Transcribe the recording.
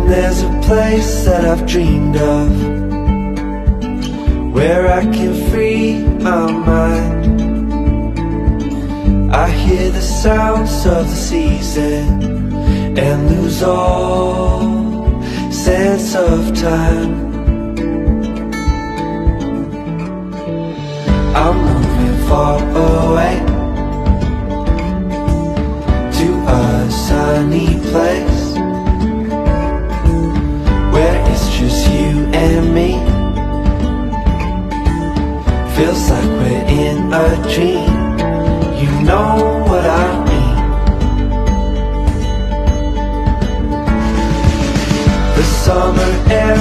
there's a place that I've dreamed of, where I can free my mind. I hear the sounds of the season and lose all sense of time. I'm moving far away to a sunny place where it's just you and me. Feels like we're in a dream. You know what I mean. The summer air